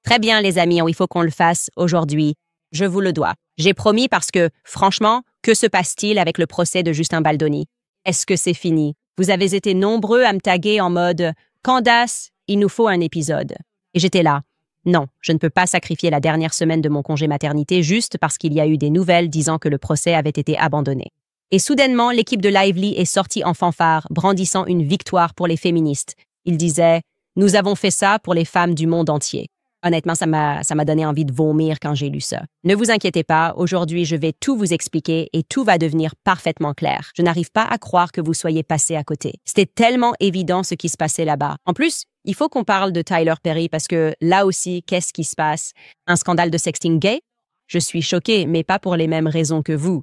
Très bien, les amis, il faut qu'on le fasse aujourd'hui. Je vous le dois. J'ai promis parce que, franchement, que se passe-t-il avec le procès de Justin Baldoni? Est-ce que c'est fini? Vous avez été nombreux à me taguer en mode « Candace, il nous faut un épisode ». Et j'étais là. Non, je ne peux pas sacrifier la dernière semaine de mon congé maternité juste parce qu'il y a eu des nouvelles disant que le procès avait été abandonné. Et soudainement, l'équipe de Lively est sortie en fanfare, brandissant une victoire pour les féministes. Ils disaient « Nous avons fait ça pour les femmes du monde entier ». Honnêtement, ça m'a donné envie de vomir quand j'ai lu ça. Ne vous inquiétez pas, aujourd'hui, je vais tout vous expliquer et tout va devenir parfaitement clair. Je n'arrive pas à croire que vous soyez passé à côté. C'était tellement évident ce qui se passait là-bas. En plus, il faut qu'on parle de Tyler Perry parce que là aussi, qu'est-ce qui se passe? Un scandale de sexting gay? Je suis choquée, mais pas pour les mêmes raisons que vous.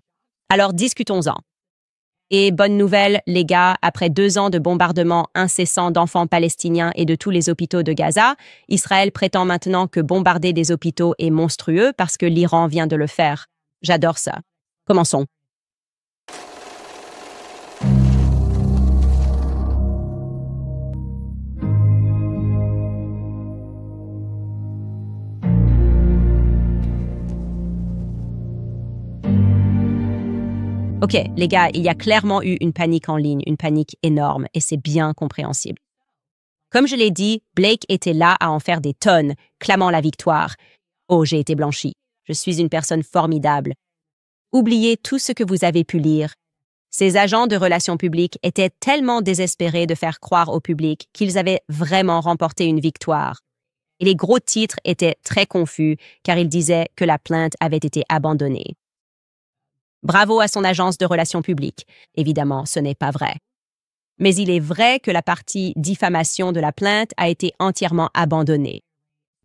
Alors discutons-en. Et bonne nouvelle, les gars, après 2 ans de bombardements incessants d'enfants palestiniens et de tous les hôpitaux de Gaza, Israël prétend maintenant que bombarder des hôpitaux est monstrueux parce que l'Iran vient de le faire. J'adore ça. Commençons. Ok, les gars, il y a clairement eu une panique en ligne, une panique énorme, et c'est bien compréhensible. Comme je l'ai dit, Blake était là à en faire des tonnes, clamant la victoire. Oh, j'ai été blanchi. Je suis une personne formidable. Oubliez tout ce que vous avez pu lire. Ces agents de relations publiques étaient tellement désespérés de faire croire au public qu'ils avaient vraiment remporté une victoire. Et les gros titres étaient très confus car ils disaient que la plainte avait été abandonnée. Bravo à son agence de relations publiques. Évidemment, ce n'est pas vrai. Mais il est vrai que la partie diffamation de la plainte a été entièrement abandonnée.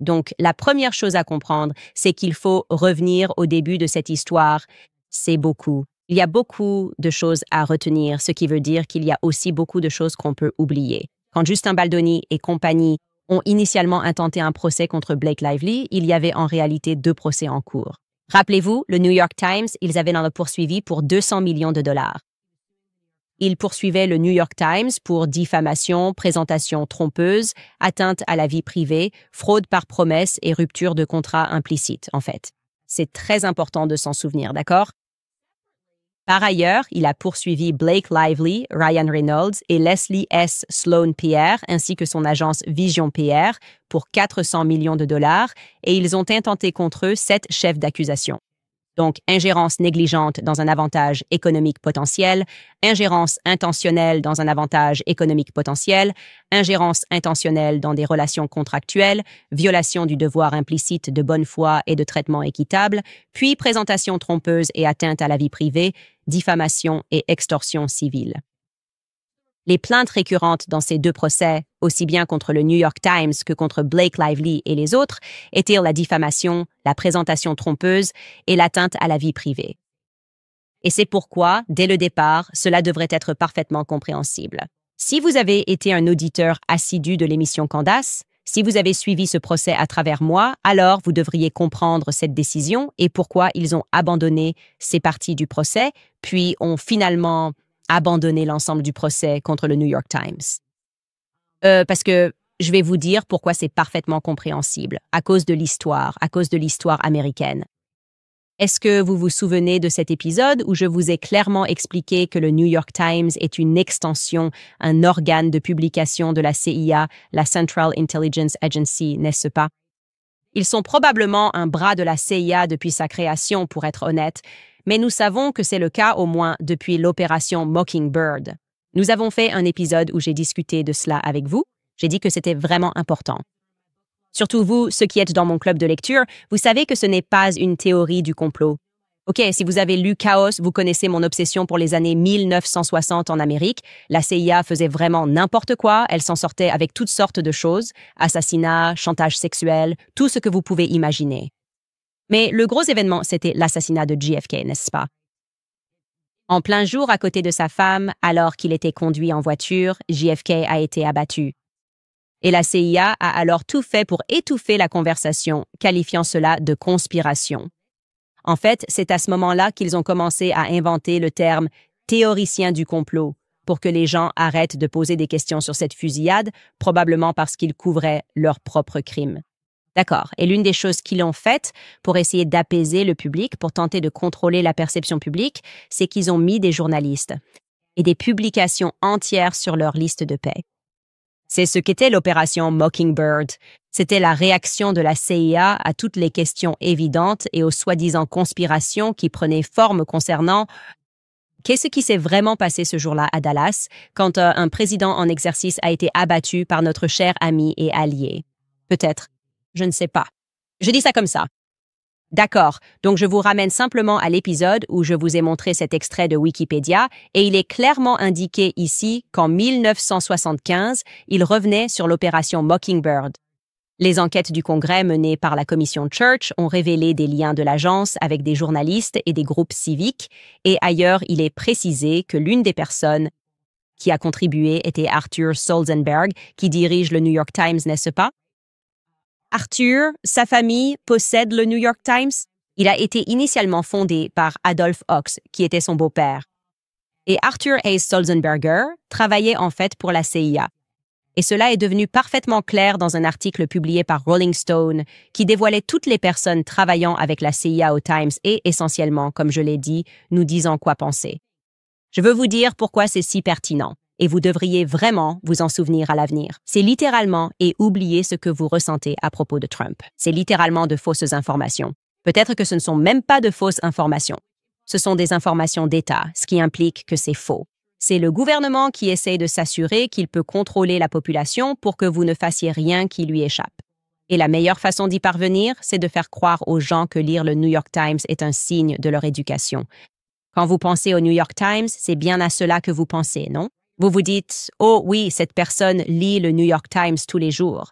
Donc, la première chose à comprendre, c'est qu'il faut revenir au début de cette histoire. C'est beaucoup. Il y a beaucoup de choses à retenir, ce qui veut dire qu'il y a aussi beaucoup de choses qu'on peut oublier. Quand Justin Baldoni et compagnie ont initialement intenté un procès contre Blake Lively, il y avait en réalité 2 procès en cours. Rappelez-vous, le New York Times, ils avaient dans le poursuivi pour 200 millions de dollars. Ils poursuivaient le New York Times pour diffamation, présentation trompeuse, atteinte à la vie privée, fraude par promesse et rupture de contrat implicite, en fait. C'est très important de s'en souvenir, d'accord? Par ailleurs, il a poursuivi Blake Lively, Ryan Reynolds et Leslie S. Sloan PR ainsi que son agence Vision PR pour 400 millions de dollars et ils ont intenté contre eux 7 chefs d'accusation. Donc, ingérence négligente dans un avantage économique potentiel, ingérence intentionnelle dans un avantage économique potentiel, ingérence intentionnelle dans des relations contractuelles, violation du devoir implicite de bonne foi et de traitement équitable, puis présentation trompeuse et atteinte à la vie privée, diffamation et extorsion civile. Les plaintes récurrentes dans ces 2 procès, aussi bien contre le New York Times que contre Blake Lively et les autres, étaient la diffamation, la présentation trompeuse et l'atteinte à la vie privée. Et c'est pourquoi, dès le départ, cela devrait être parfaitement compréhensible. Si vous avez été un auditeur assidu de l'émission Candace, si vous avez suivi ce procès à travers moi, alors vous devriez comprendre cette décision et pourquoi ils ont abandonné ces parties du procès, puis ont finalement abandonner l'ensemble du procès contre le New York Times. Parce que je vais vous dire pourquoi c'est parfaitement compréhensible, à cause de l'histoire américaine. Est-ce que vous vous souvenez de cet épisode où je vous ai clairement expliqué que le New York Times est une extension, un organe de publication de la CIA, la Central Intelligence Agency, n'est-ce pas? Ils sont probablement un bras de la CIA depuis sa création, pour être honnête, mais nous savons que c'est le cas au moins depuis l'opération Mockingbird. Nous avons fait un épisode où j'ai discuté de cela avec vous. J'ai dit que c'était vraiment important. Surtout vous, ceux qui êtes dans mon club de lecture, vous savez que ce n'est pas une théorie du complot. Ok, si vous avez lu Chaos, vous connaissez mon obsession pour les années 1960 en Amérique. La CIA faisait vraiment n'importe quoi, elle s'en sortait avec toutes sortes de choses, assassinats, chantage sexuel, tout ce que vous pouvez imaginer. Mais le gros événement, c'était l'assassinat de JFK, n'est-ce pas? En plein jour à côté de sa femme, alors qu'il était conduit en voiture, JFK a été abattu. Et la CIA a alors tout fait pour étouffer la conversation, qualifiant cela de conspiration. En fait, c'est à ce moment-là qu'ils ont commencé à inventer le terme « théoricien du complot » pour que les gens arrêtent de poser des questions sur cette fusillade, probablement parce qu'ils couvraient leurs propres crimes. D'accord. Et l'une des choses qu'ils ont faites pour essayer d'apaiser le public, pour tenter de contrôler la perception publique, c'est qu'ils ont mis des journalistes et des publications entières sur leur liste de paie. C'est ce qu'était l'opération Mockingbird. C'était la réaction de la CIA à toutes les questions évidentes et aux soi-disant conspirations qui prenaient forme concernant qu'est-ce qui s'est vraiment passé ce jour-là à Dallas quand un président en exercice a été abattu par notre cher ami et allié. Peut-être. Je ne sais pas. Je dis ça comme ça. D'accord, donc je vous ramène simplement à l'épisode où je vous ai montré cet extrait de Wikipédia et il est clairement indiqué ici qu'en 1975, il revenait sur l'opération Mockingbird. Les enquêtes du Congrès menées par la commission Church ont révélé des liens de l'agence avec des journalistes et des groupes civiques et ailleurs, il est précisé que l'une des personnes qui a contribué était Arthur Stolzenberg, qui dirige le New York Times, n'est-ce pas? Arthur, sa famille, possède le New York Times. Il a été initialement fondé par Adolph Hawks, qui était son beau-père. Et Arthur A. Stolzenberger travaillait en fait pour la CIA. Et cela est devenu parfaitement clair dans un article publié par Rolling Stone qui dévoilait toutes les personnes travaillant avec la CIA au Times et essentiellement, comme je l'ai dit, nous disant quoi penser. Je veux vous dire pourquoi c'est si pertinent. Et vous devriez vraiment vous en souvenir à l'avenir. C'est littéralement et oublier ce que vous ressentez à propos de Trump. C'est littéralement de fausses informations. Peut-être que ce ne sont même pas de fausses informations. Ce sont des informations d'État, ce qui implique que c'est faux. C'est le gouvernement qui essaie de s'assurer qu'il peut contrôler la population pour que vous ne fassiez rien qui lui échappe. Et la meilleure façon d'y parvenir, c'est de faire croire aux gens que lire le New York Times est un signe de leur éducation. Quand vous pensez au New York Times, c'est bien à cela que vous pensez, non? Vous vous dites « Oh oui, cette personne lit le New York Times tous les jours ».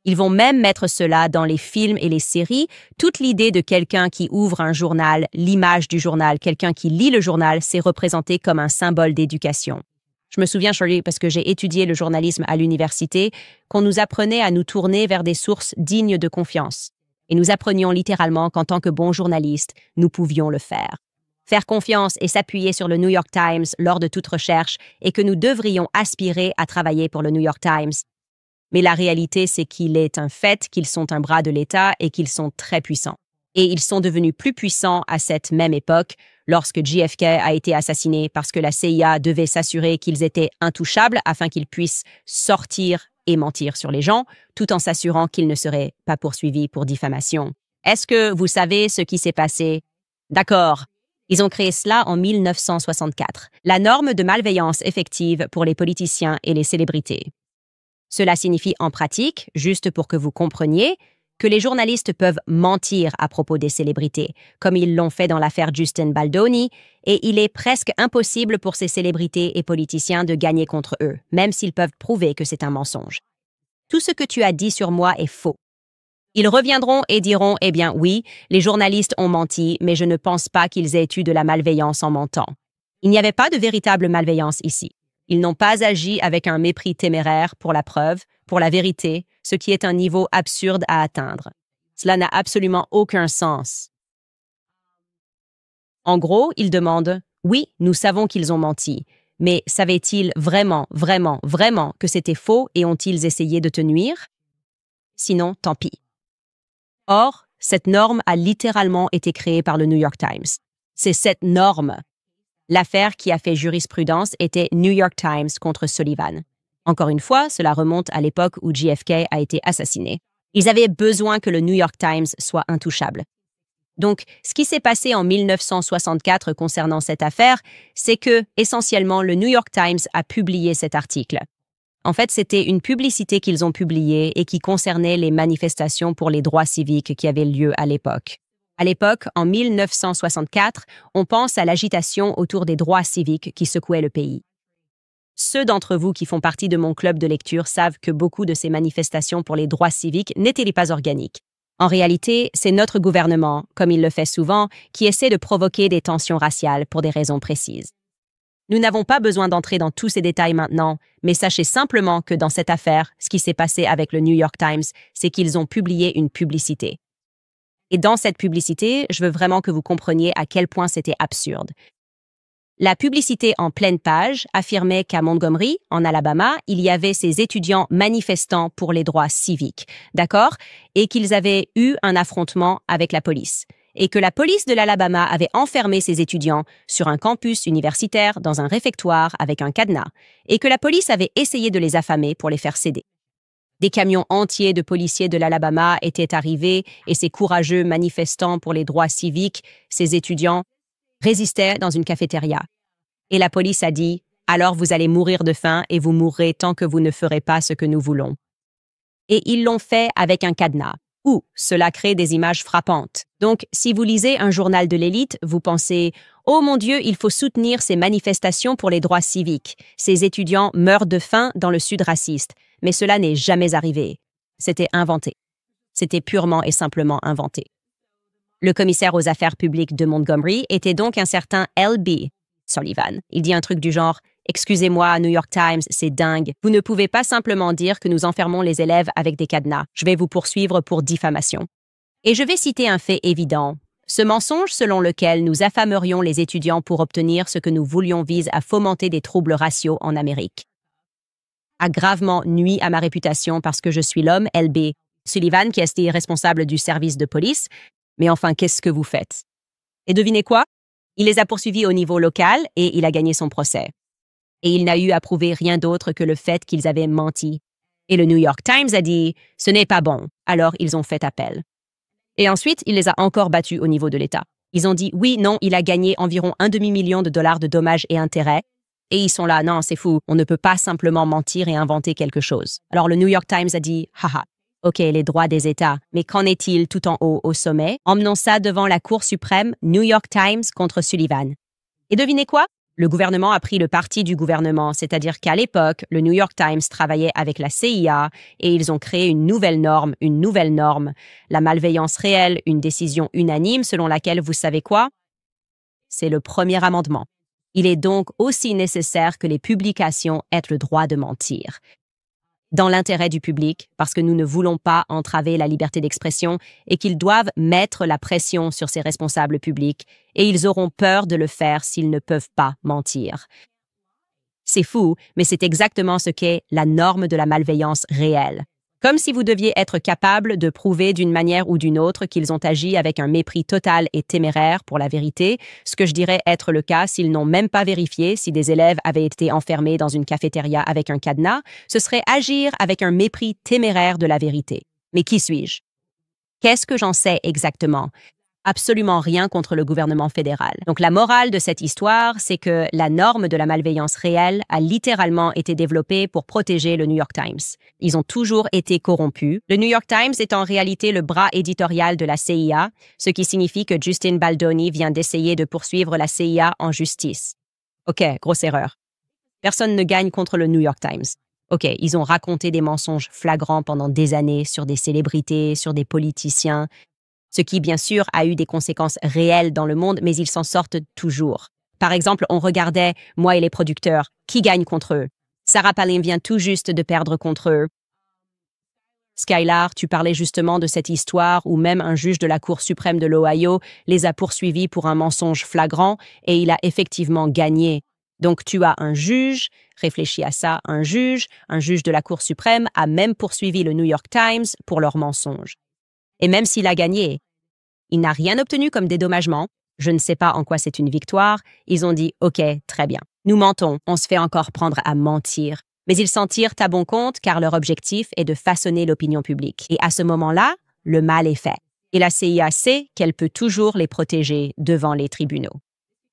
Ils vont même mettre cela dans les films et les séries. Toute l'idée de quelqu'un qui ouvre un journal, l'image du journal, quelqu'un qui lit le journal, c'est représenté comme un symbole d'éducation. Je me souviens, Shirley, parce que j'ai étudié le journalisme à l'université, qu'on nous apprenait à nous tourner vers des sources dignes de confiance. Et nous apprenions littéralement qu'en tant que bons journalistes, nous pouvions le faire. Faire confiance et s'appuyer sur le New York Times lors de toute recherche et que nous devrions aspirer à travailler pour le New York Times. Mais la réalité, c'est qu'il est un fait qu'ils sont un bras de l'État et qu'ils sont très puissants. Et ils sont devenus plus puissants à cette même époque, lorsque JFK a été assassiné parce que la CIA devait s'assurer qu'ils étaient intouchables afin qu'ils puissent sortir et mentir sur les gens, tout en s'assurant qu'ils ne seraient pas poursuivis pour diffamation. Est-ce que vous savez ce qui s'est passé? D'accord. Ils ont créé cela en 1964, la norme de malveillance effective pour les politiciens et les célébrités. Cela signifie en pratique, juste pour que vous compreniez, que les journalistes peuvent mentir à propos des célébrités, comme ils l'ont fait dans l'affaire Justin Baldoni, et il est presque impossible pour ces célébrités et politiciens de gagner contre eux, même s'ils peuvent prouver que c'est un mensonge. Tout ce que tu as dit sur moi est faux. Ils reviendront et diront, eh bien oui, les journalistes ont menti, mais je ne pense pas qu'ils aient eu de la malveillance en mentant. Il n'y avait pas de véritable malveillance ici. Ils n'ont pas agi avec un mépris téméraire pour la preuve, pour la vérité, ce qui est un niveau absurde à atteindre. Cela n'a absolument aucun sens. En gros, ils demandent, oui, nous savons qu'ils ont menti, mais savaient-ils vraiment que c'était faux et ont-ils essayé de te nuire? Sinon, tant pis. Or, cette norme a littéralement été créée par le New York Times. C'est cette norme. L'affaire qui a fait jurisprudence était New York Times contre Sullivan. Encore une fois, cela remonte à l'époque où JFK a été assassiné. Ils avaient besoin que le New York Times soit intouchable. Donc, ce qui s'est passé en 1964 concernant cette affaire, c'est que, essentiellement, le New York Times a publié cet article. En fait, c'était une publicité qu'ils ont publiée et qui concernait les manifestations pour les droits civiques qui avaient lieu à l'époque. À l'époque, en 1964, on pense à l'agitation autour des droits civiques qui secouaient le pays. Ceux d'entre vous qui font partie de mon club de lecture savent que beaucoup de ces manifestations pour les droits civiques n'étaient pas organiques. En réalité, c'est notre gouvernement, comme il le fait souvent, qui essaie de provoquer des tensions raciales pour des raisons précises. Nous n'avons pas besoin d'entrer dans tous ces détails maintenant, mais sachez simplement que dans cette affaire, ce qui s'est passé avec le New York Times, c'est qu'ils ont publié une publicité. Et dans cette publicité, je veux vraiment que vous compreniez à quel point c'était absurde. La publicité en pleine page affirmait qu'à Montgomery, en Alabama, il y avait ces étudiants manifestant pour les droits civiques, d'accord? Et qu'ils avaient eu un affrontement avec la police. Et que la police de l'Alabama avait enfermé ces étudiants sur un campus universitaire dans un réfectoire avec un cadenas. Et que la police avait essayé de les affamer pour les faire céder. Des camions entiers de policiers de l'Alabama étaient arrivés et ces courageux manifestants pour les droits civiques, ces étudiants, résistaient dans une cafétéria. Et la police a dit « Alors vous allez mourir de faim et vous mourrez tant que vous ne ferez pas ce que nous voulons. » Et ils l'ont fait avec un cadenas. Cela crée des images frappantes. Donc, si vous lisez un journal de l'élite, vous pensez « Oh mon Dieu, il faut soutenir ces manifestations pour les droits civiques. Ces étudiants meurent de faim dans le Sud raciste. » Mais cela n'est jamais arrivé. C'était inventé. C'était purement et simplement inventé. Le commissaire aux affaires publiques de Montgomery était donc un certain L.B. Sullivan. Il dit un truc du genre « Excusez-moi, New York Times, c'est dingue. Vous ne pouvez pas simplement dire que nous enfermons les élèves avec des cadenas. Je vais vous poursuivre pour diffamation. » Et je vais citer un fait évident. Ce mensonge selon lequel nous affamerions les étudiants pour obtenir ce que nous voulions vise à fomenter des troubles raciaux en Amérique. A gravement nui à ma réputation parce que je suis l'homme L.B. Sullivan qui est responsable du service de police. Mais enfin, qu'est-ce que vous faites? Et devinez quoi? Il les a poursuivis au niveau local et il a gagné son procès. Et il n'a eu à prouver rien d'autre que le fait qu'ils avaient menti. Et le New York Times a dit « Ce n'est pas bon », alors ils ont fait appel. Et ensuite, il les a encore battus au niveau de l'État. Ils ont dit « Oui, non, il a gagné environ $1,5 million de dommages et intérêts. » Et ils sont là « Non, c'est fou, on ne peut pas simplement mentir et inventer quelque chose. » Alors le New York Times a dit « Haha. OK, les droits des États, mais qu'en est-il tout en haut au sommet? Emmenons ça devant la Cour suprême, New York Times contre Sullivan. » Et devinez quoi? Le gouvernement a pris le parti du gouvernement, c'est-à-dire qu'à l'époque, le New York Times travaillait avec la CIA et ils ont créé une nouvelle norme, la malveillance réelle, une décision unanime selon laquelle, vous savez quoi? C'est le premier amendement. Il est donc aussi nécessaire que les publications aient le droit de mentir. Dans l'intérêt du public, parce que nous ne voulons pas entraver la liberté d'expression et qu'ils doivent mettre la pression sur ces responsables publics et ils auront peur de le faire s'ils ne peuvent pas mentir. C'est fou, mais c'est exactement ce qu'est la norme de la malveillance réelle. Comme si vous deviez être capable de prouver d'une manière ou d'une autre qu'ils ont agi avec un mépris total et téméraire pour la vérité, ce que je dirais être le cas s'ils n'ont même pas vérifié si des élèves avaient été enfermés dans une cafétéria avec un cadenas, ce serait agir avec un mépris téméraire de la vérité. Mais qui suis-je? Qu'est-ce que j'en sais exactement? Absolument rien contre le gouvernement fédéral. Donc la morale de cette histoire, c'est que la norme de la malveillance réelle a littéralement été développée pour protéger le New York Times. Ils ont toujours été corrompus. Le New York Times est en réalité le bras éditorial de la CIA, ce qui signifie que Justin Baldoni vient d'essayer de poursuivre la CIA en justice. OK, grosse erreur. Personne ne gagne contre le New York Times. OK, ils ont raconté des mensonges flagrants pendant des années sur des célébrités, sur des politiciens, ce qui, bien sûr, a eu des conséquences réelles dans le monde, mais ils s'en sortent toujours. Par exemple, on regardait, moi et les producteurs, qui gagne contre eux? Sarah Palin vient tout juste de perdre contre eux. Skylar, tu parlais justement de cette histoire où même un juge de la Cour suprême de l'Ohio les a poursuivis pour un mensonge flagrant et il a effectivement gagné. Donc tu as un juge, réfléchis à ça, un juge de la Cour suprême a même poursuivi le New York Times pour leur mensonge. Et même s'il a gagné, il n'a rien obtenu comme dédommagement. Je ne sais pas en quoi c'est une victoire. Ils ont dit « OK, très bien. Nous mentons, on se fait encore prendre à mentir. » Mais ils s'en tirent à bon compte car leur objectif est de façonner l'opinion publique. Et à ce moment-là, le mal est fait. Et la CIA sait qu'elle peut toujours les protéger devant les tribunaux.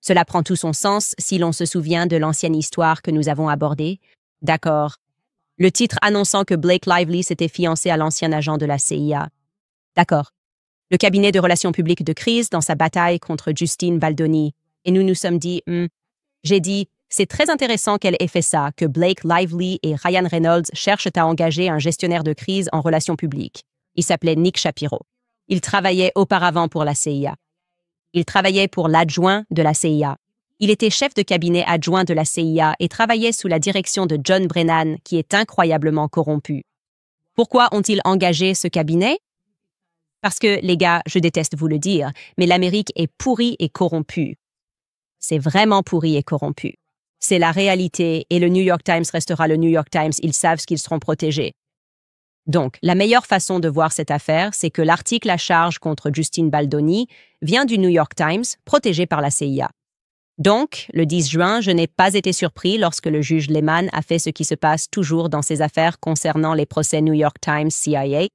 Cela prend tout son sens si l'on se souvient de l'ancienne histoire que nous avons abordée. D'accord. Le titre annonçant que Blake Lively s'était fiancé à l'ancien agent de la CIA. D'accord. Le cabinet de relations publiques de crise dans sa bataille contre Justine Baldoni. Et nous nous sommes dit, j'ai dit, c'est très intéressant qu'elle ait fait ça, que Blake Lively et Ryan Reynolds cherchent à engager un gestionnaire de crise en relations publiques. Il s'appelait Nick Shapiro. Il travaillait auparavant pour la CIA. Il travaillait pour l'adjoint de la CIA. Il était chef de cabinet adjoint de la CIA et travaillait sous la direction de John Brennan, qui est incroyablement corrompu. Pourquoi ont-ils engagé ce cabinet? Parce que, les gars, je déteste vous le dire, mais l'Amérique est pourrie et corrompue. C'est vraiment pourri et corrompu. C'est la réalité et le New York Times restera le New York Times, ils savent qu'ils seront protégés. Donc, la meilleure façon de voir cette affaire, c'est que l'article à charge contre Justine Baldoni vient du New York Times, protégé par la CIA. Donc, le 10 juin, je n'ai pas été surpris lorsque le juge Lehman a fait ce qui se passe toujours dans ces affaires concernant les procès New York Times CIA.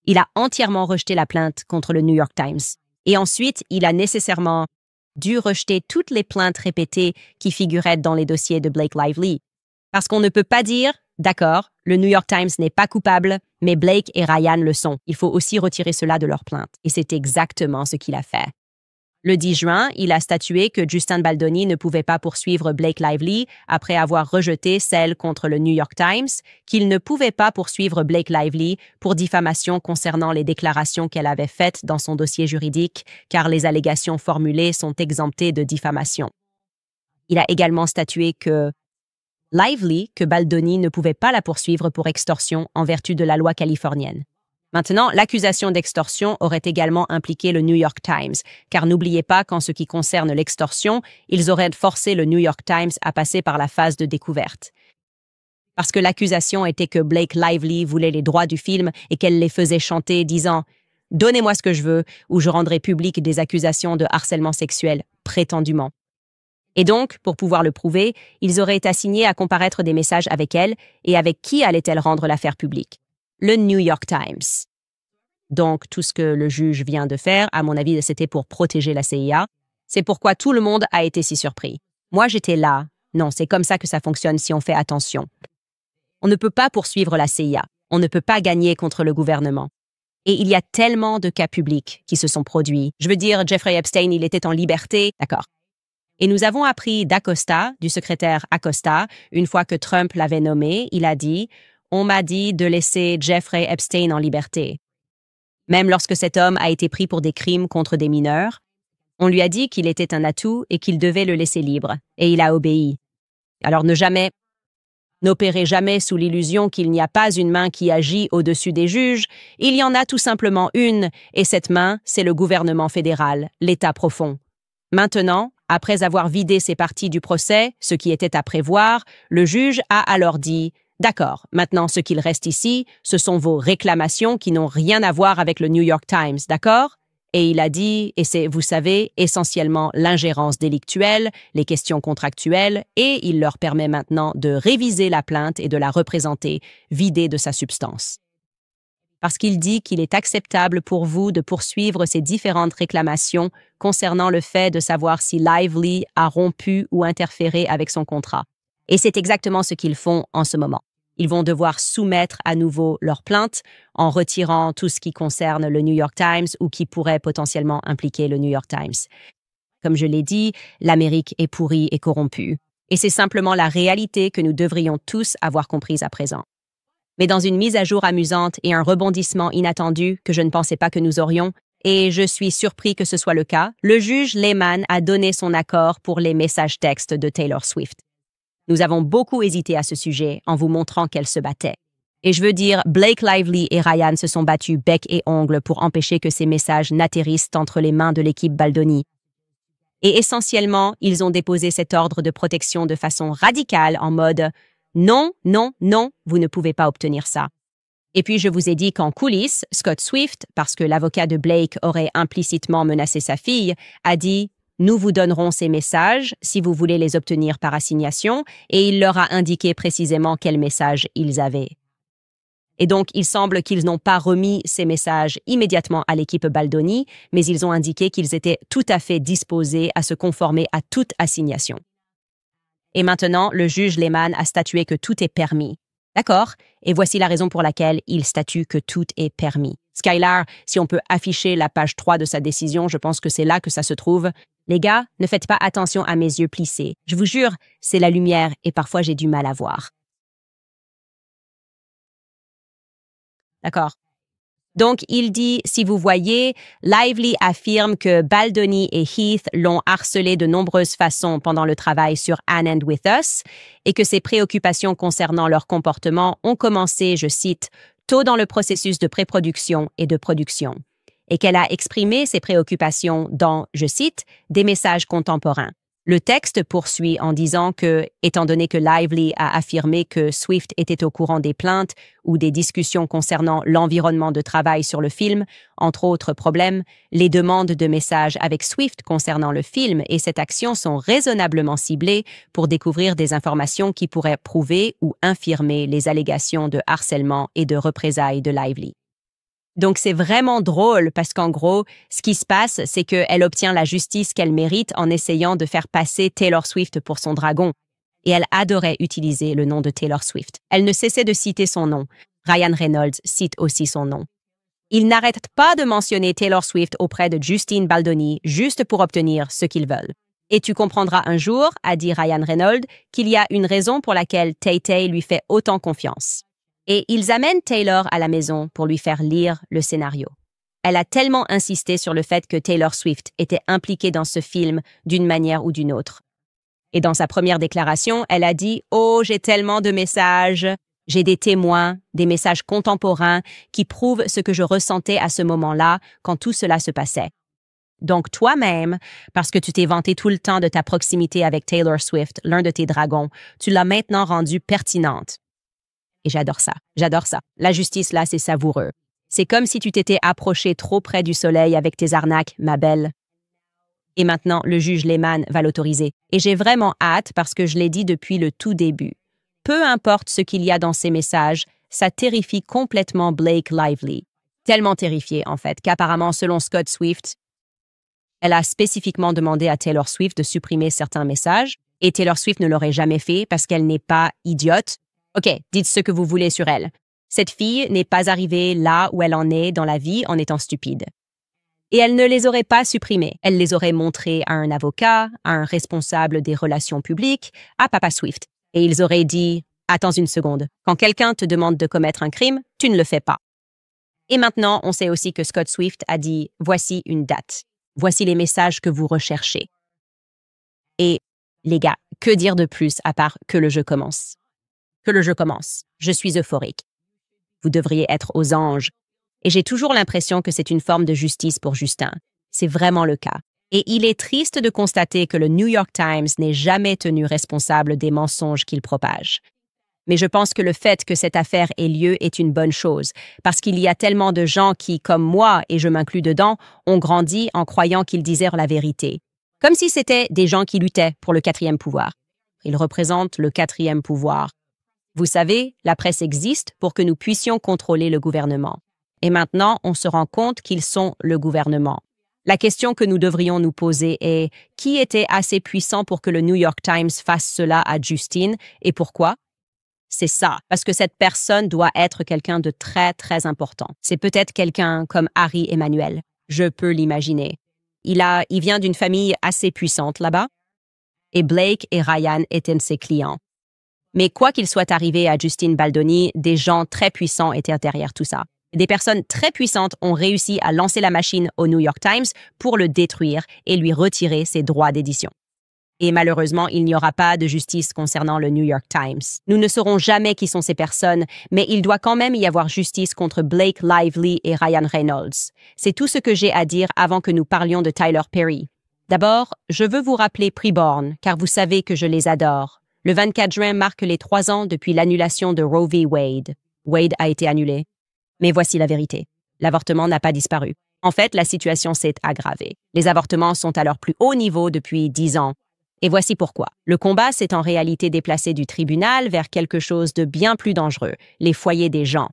Il a entièrement rejeté la plainte contre le New York Times. Et ensuite, il a nécessairement dû rejeter toutes les plaintes répétées qui figuraient dans les dossiers de Blake Lively. Parce qu'on ne peut pas dire, d'accord, le New York Times n'est pas coupable, mais Blake et Ryan le sont. Il faut aussi retirer cela de leur plainte. Et c'est exactement ce qu'il a fait. Le 10 juin, il a statué que Justine Baldoni ne pouvait pas poursuivre Blake Lively après avoir rejeté celle contre le New York Times, qu'il ne pouvait pas poursuivre Blake Lively pour diffamation concernant les déclarations qu'elle avait faites dans son dossier juridique, car les allégations formulées sont exemptées de diffamation. Il a également statué que Baldoni ne pouvait pas la poursuivre pour extorsion en vertu de la loi californienne. Maintenant, l'accusation d'extorsion aurait également impliqué le New York Times, car n'oubliez pas qu'en ce qui concerne l'extorsion, ils auraient forcé le New York Times à passer par la phase de découverte. Parce que l'accusation était que Blake Lively voulait les droits du film et qu'elle les faisait chanter, disant « Donnez-moi ce que je veux » ou « Je rendrai public des accusations de harcèlement sexuel, prétendument ». Et donc, pour pouvoir le prouver, ils auraient été assignés à comparaître des messages avec elle, et avec qui allait-elle rendre l'affaire publique? Le New York Times. Donc, tout ce que le juge vient de faire, à mon avis, c'était pour protéger la CIA. C'est pourquoi tout le monde a été si surpris. Moi, j'étais là. Non, c'est comme ça que ça fonctionne si on fait attention. On ne peut pas poursuivre la CIA. On ne peut pas gagner contre le gouvernement. Et il y a tellement de cas publics qui se sont produits. Je veux dire, Jeffrey Epstein, il était en liberté, d'accord. Et nous avons appris d'Acosta, du secrétaire Acosta, une fois que Trump l'avait nommé, il a dit « On m'a dit de laisser Jeffrey Epstein en liberté ». Même lorsque cet homme a été pris pour des crimes contre des mineurs, on lui a dit qu'il était un atout et qu'il devait le laisser libre, et il a obéi. Alors n'opérez jamais sous l'illusion qu'il n'y a pas une main qui agit au-dessus des juges, il y en a tout simplement une, et cette main, c'est le gouvernement fédéral, l'État profond. Maintenant, après avoir vidé ces parties du procès, ce qui était à prévoir, le juge a alors dit « D'accord, maintenant ce qu'il reste ici, ce sont vos réclamations qui n'ont rien à voir avec le New York Times, d'accord ?» Et il a dit, et c'est, vous savez, essentiellement l'ingérence délictuelle, les questions contractuelles, et il leur permet maintenant de réviser la plainte et de la représenter, vidée de sa substance. Parce qu'il dit qu'il est acceptable pour vous de poursuivre ces différentes réclamations concernant le fait de savoir si Lively a rompu ou interféré avec son contrat. Et c'est exactement ce qu'ils font en ce moment. Ils vont devoir soumettre à nouveau leur plainte en retirant tout ce qui concerne le New York Times ou qui pourrait potentiellement impliquer le New York Times. Comme je l'ai dit, l'Amérique est pourrie et corrompue. Et c'est simplement la réalité que nous devrions tous avoir comprise à présent. Mais dans une mise à jour amusante et un rebondissement inattendu que je ne pensais pas que nous aurions, et je suis surpris que ce soit le cas, le juge Lehman a donné son accord pour les messages textes de Taylor Swift. Nous avons beaucoup hésité à ce sujet en vous montrant qu'elle se battait. Et je veux dire, Blake Lively et Ryan se sont battus bec et ongle pour empêcher que ces messages n'atterrissent entre les mains de l'équipe Baldoni. Et essentiellement, ils ont déposé cet ordre de protection de façon radicale en mode « Non, non, non, vous ne pouvez pas obtenir ça ». Et puis je vous ai dit qu'en coulisses, Scott Swift, parce que l'avocat de Blake aurait implicitement menacé sa fille, a dit « Nous vous donnerons ces messages si vous voulez les obtenir par assignation » et il leur a indiqué précisément quels messages ils avaient. Et donc, il semble qu'ils n'ont pas remis ces messages immédiatement à l'équipe Baldoni, mais ils ont indiqué qu'ils étaient tout à fait disposés à se conformer à toute assignation. Et maintenant, le juge Lehman a statué que tout est permis. D'accord? Et voici la raison pour laquelle il statue que tout est permis. Skylar, si on peut afficher la page 3 de sa décision, je pense que c'est là que ça se trouve. Les gars, ne faites pas attention à mes yeux plissés. Je vous jure, c'est la lumière et parfois j'ai du mal à voir. D'accord. Donc, il dit, si vous voyez, Lively affirme que Baldoni et Heath l'ont harcelé de nombreuses façons pendant le travail sur Anne and With Us et que ses préoccupations concernant leur comportement ont commencé, je cite, tôt dans le processus de pré-production et de production, et qu'elle a exprimé ses préoccupations dans, je cite, des messages contemporains. Le texte poursuit en disant que, étant donné que Lively a affirmé que Swift était au courant des plaintes ou des discussions concernant l'environnement de travail sur le film, entre autres problèmes, les demandes de messages avec Swift concernant le film et cette action sont raisonnablement ciblées pour découvrir des informations qui pourraient prouver ou infirmer les allégations de harcèlement et de représailles de Lively. Donc c'est vraiment drôle parce qu'en gros, ce qui se passe, c'est qu'elle obtient la justice qu'elle mérite en essayant de faire passer Taylor Swift pour son dragon. Et elle adorait utiliser le nom de Taylor Swift. Elle ne cessait de citer son nom. Ryan Reynolds cite aussi son nom. Il n'arrête pas de mentionner Taylor Swift auprès de Justine Baldoni juste pour obtenir ce qu'ils veulent. Et tu comprendras un jour, a dit Ryan Reynolds, qu'il y a une raison pour laquelle Tay-Tay lui fait autant confiance. Et ils amènent Taylor à la maison pour lui faire lire le scénario. Elle a tellement insisté sur le fait que Taylor Swift était impliquée dans ce film d'une manière ou d'une autre. Et dans sa première déclaration, elle a dit « Oh, j'ai tellement de messages, j'ai des témoins, des messages contemporains qui prouvent ce que je ressentais à ce moment-là quand tout cela se passait. » Donc toi-même, parce que tu t'es vanté tout le temps de ta proximité avec Taylor Swift, l'un de tes dragons, tu l'as maintenant rendue pertinente. Et j'adore ça. La justice, là, c'est savoureux. C'est comme si tu t'étais approché trop près du soleil avec tes arnaques, ma belle. Et maintenant, le juge Lehman va l'autoriser. Et j'ai vraiment hâte parce que je l'ai dit depuis le tout début. Peu importe ce qu'il y a dans ces messages, ça terrifie complètement Blake Lively. Tellement terrifié, en fait, qu'apparemment, selon Scott Swift, elle a spécifiquement demandé à Taylor Swift de supprimer certains messages, et Taylor Swift ne l'aurait jamais fait parce qu'elle n'est pas idiote. OK, dites ce que vous voulez sur elle. Cette fille n'est pas arrivée là où elle en est dans la vie en étant stupide. Et elle ne les aurait pas supprimés. Elle les aurait montrés à un avocat, à un responsable des relations publiques, à Papa Swift. Et ils auraient dit « Attends une seconde. Quand quelqu'un te demande de commettre un crime, tu ne le fais pas. » Et maintenant, on sait aussi que Scott Swift a dit « Voici une date. Voici les messages que vous recherchez. » Et, les gars, que dire de plus à part que le jeu commence? Que le jeu commence. Je suis euphorique. Vous devriez être aux anges. Et j'ai toujours l'impression que c'est une forme de justice pour Justin. C'est vraiment le cas. Et il est triste de constater que le New York Times n'est jamais tenu responsable des mensonges qu'il propage. Mais je pense que le fait que cette affaire ait lieu est une bonne chose, parce qu'il y a tellement de gens qui, comme moi, et je m'inclus dedans, ont grandi en croyant qu'ils disaient la vérité. Comme si c'était des gens qui luttaient pour le quatrième pouvoir. Ils représentent le quatrième pouvoir. Vous savez, la presse existe pour que nous puissions contrôler le gouvernement. Et maintenant, on se rend compte qu'ils sont le gouvernement. La question que nous devrions nous poser est qui était assez puissant pour que le New York Times fasse cela à Justine et pourquoi? C'est ça, parce que cette personne doit être quelqu'un de très, très important. C'est peut-être quelqu'un comme Harry Emmanuel. Je peux l'imaginer. Il vient d'une famille assez puissante là-bas. Et Blake et Ryan étaient ses clients. Mais quoi qu'il soit arrivé à Justine Baldoni, des gens très puissants étaient derrière tout ça. Des personnes très puissantes ont réussi à lancer la machine au New York Times pour le détruire et lui retirer ses droits d'édition. Et malheureusement, il n'y aura pas de justice concernant le New York Times. Nous ne saurons jamais qui sont ces personnes, mais il doit quand même y avoir justice contre Blake Lively et Ryan Reynolds. C'est tout ce que j'ai à dire avant que nous parlions de Tyler Perry. D'abord, je veux vous rappeler Preborn, car vous savez que je les adore. Le 24 juin marque les 3 ans depuis l'annulation de Roe v. Wade. Wade a été annulé. Mais voici la vérité. L'avortement n'a pas disparu. En fait, la situation s'est aggravée. Les avortements sont à leur plus haut niveau depuis 10 ans. Et voici pourquoi. Le combat s'est en réalité déplacé du tribunal vers quelque chose de bien plus dangereux, les foyers des gens.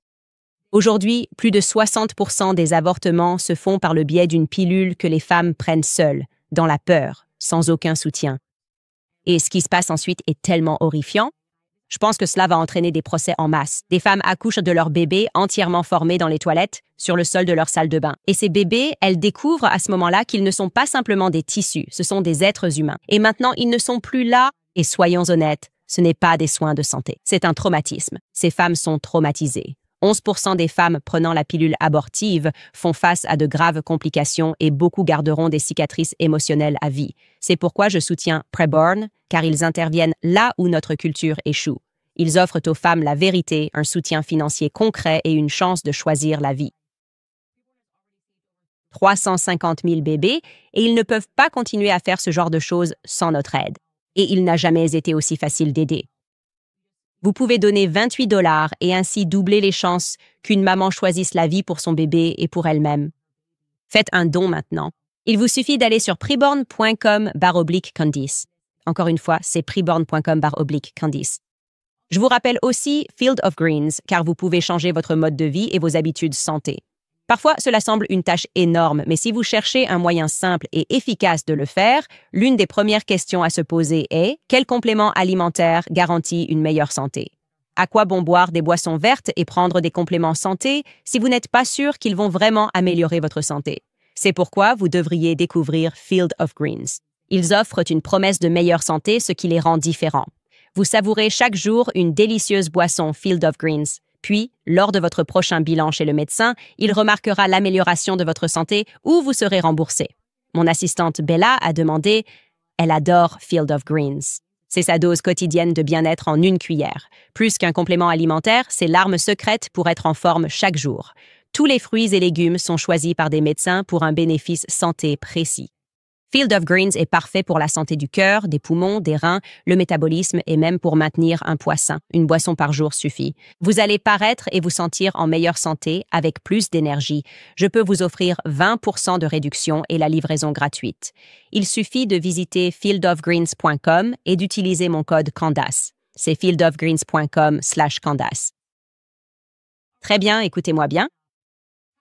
Aujourd'hui, plus de 60% des avortements se font par le biais d'une pilule que les femmes prennent seules, dans la peur, sans aucun soutien. Et ce qui se passe ensuite est tellement horrifiant. Je pense que cela va entraîner des procès en masse. Des femmes accouchent de leurs bébés entièrement formés dans les toilettes, sur le sol de leur salle de bain. Et ces bébés, elles découvrent à ce moment-là qu'ils ne sont pas simplement des tissus, ce sont des êtres humains. Et maintenant, ils ne sont plus là. Et soyons honnêtes, ce n'est pas des soins de santé. C'est un traumatisme. Ces femmes sont traumatisées. 11% des femmes prenant la pilule abortive font face à de graves complications et beaucoup garderont des cicatrices émotionnelles à vie. C'est pourquoi je soutiens Preborn, car ils interviennent là où notre culture échoue. Ils offrent aux femmes la vérité, un soutien financier concret et une chance de choisir la vie. 350 000 bébés et ils ne peuvent pas continuer à faire ce genre de choses sans notre aide. Et il n'a jamais été aussi facile d'aider. Vous pouvez donner 28 $ et ainsi doubler les chances qu'une maman choisisse la vie pour son bébé et pour elle-même. Faites un don maintenant. Il vous suffit d'aller sur preborn.com/Candice. Encore une fois, c'est preborn.com/Candice. Je vous rappelle aussi Field of Greens, car vous pouvez changer votre mode de vie et vos habitudes santé. Parfois, cela semble une tâche énorme, mais si vous cherchez un moyen simple et efficace de le faire, l'une des premières questions à se poser est: quel complément alimentaire garantit une meilleure santé? À quoi bon boire des boissons vertes et prendre des compléments santé si vous n'êtes pas sûr qu'ils vont vraiment améliorer votre santé? C'est pourquoi vous devriez découvrir Field of Greens. Ils offrent une promesse de meilleure santé, ce qui les rend différents. Vous savourez chaque jour une délicieuse boisson Field of Greens. Puis, lors de votre prochain bilan chez le médecin, il remarquera l'amélioration de votre santé ou vous serez remboursé. Mon assistante Bella a demandé « Elle adore Field of Greens ». C'est sa dose quotidienne de bien-être en une cuillère. Plus qu'un complément alimentaire, c'est l'arme secrète pour être en forme chaque jour. Tous les fruits et légumes sont choisis par des médecins pour un bénéfice santé précis. Field of Greens est parfait pour la santé du cœur, des poumons, des reins, le métabolisme et même pour maintenir un poids sain. Une boisson par jour suffit. Vous allez paraître et vous sentir en meilleure santé avec plus d'énergie. Je peux vous offrir 20% de réduction et la livraison gratuite. Il suffit de visiter fieldofgreens.com et d'utiliser mon code Candace. C'est fieldofgreens.com/Candace. Très bien, écoutez-moi bien.